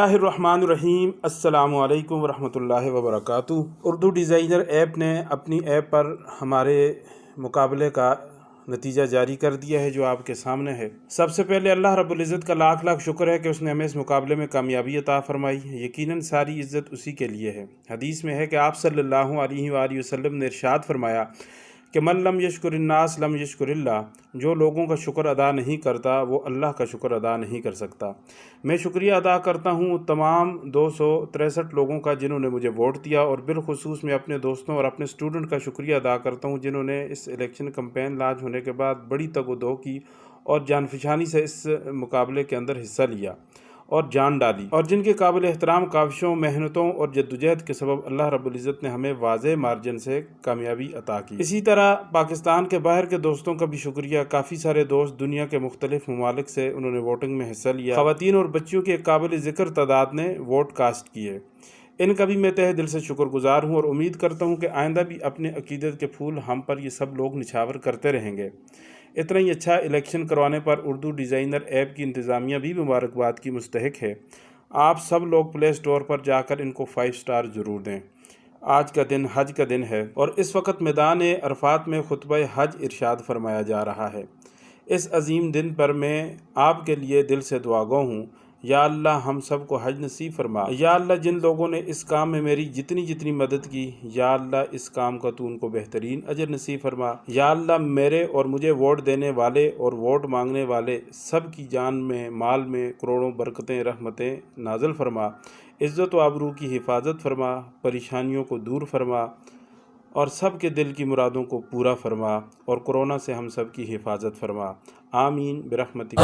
बिस्मिल्लाहिर्रहमानिर्रहीम। अस्सलाम वालेकुम वरहमतुल्लाहि वबरकातुहू। उर्दू डिज़ाइनर ऐप ने अपनी ऐप पर हमारे मुकाबले का नतीजा जारी कर दिया है, जो आपके सामने है। सबसे पहले अल्लाह रब्बुल इज़्ज़त का लाख लाख शुक्र है कि उसने हमें इस मुकाबले में कामयाबी अता फरमाई है। यकीनन सारी इज़्ज़त उसी के लिए है। हदीस में है कि आप सल्लल्लाहु अलैहि वसल्लम ने इरशाद फरमाया कि मन लम यशकुरिन्नास लम यशकुरिल्लाह, जो लोगों का शुक्र अदा नहीं करता वो अल्लाह का शुक्र अदा नहीं कर सकता। मैं शुक्रिया अदा करता हूँ तमाम 263 लोगों का जिन्होंने मुझे वोट दिया, और बिलखुसूस मैं अपने दोस्तों और अपने स्टूडेंट का शुक्रिया अदा करता हूँ जिन्होंने इस इलेक्शन कैंपेन लॉन्च होने के बाद बड़ी तगोदो की और जानफशानी से इस मुकाबले के अंदर हिस्सा लिया और जान डाली, और जिनके काबिल एहतराम काविशों, मेहनतों और जद्दोजहद के सबब अल्लाह रब्बुल इज़्ज़त ने हमें वाज़ेह मार्जिन से कामयाबी अता की। इसी तरह पाकिस्तान के बाहर के दोस्तों का भी शुक्रिया। काफ़ी सारे दोस्त दुनिया के मुख्तलिफ ममालिक से उन्होंने वोटिंग में हिस्सा लिया। ख़वातीन और बच्चियों की एक काबिल ज़िक्र तादाद ने वोट कास्ट किए। इनका भी मैं तहे दिल से शुक्रगुजार हूँ और उम्मीद करता हूँ कि आइंदा भी अपने अकीदत के फूल हम पर ये सब लोग निछावर करते रहेंगे। इतना ही अच्छा इलेक्शन करवाने पर उर्दू डिज़ाइनर ऐप की इंतज़ामिया भी मुबारकबाद की मुस्तहिक है। आप सब लोग प्ले स्टोर पर जाकर इनको 5 स्टार ज़रूर दें। आज का दिन हज का दिन है और इस वक्त मैदान अरफात में खुतबा हज इरशाद फरमाया जा रहा है। इस अजीम दिन पर मैं आपके लिए दिल से दुआगो हूँ। या अल्लाह हम सब को हज नसीब फरमा। या अल्लाह जिन लोगों ने इस काम में मेरी जितनी मदद की, या अल्लाह इस काम का तू उनको बेहतरीन अजर नसीब फरमा। या अल्लाह मेरे और मुझे वोट देने वाले और वोट मांगने वाले सब की जान में, माल में करोड़ों बरकतें, रहमतें नाज़िल फरमा। इज़्ज़त व आबरू की हिफाजत फरमा, परेशानियों को दूर फरमा और सब के दिल की मुरादों को पूरा फरमा, और कोरोना से हम सब की हिफाजत फरमा। आमीन बिरहमतिक।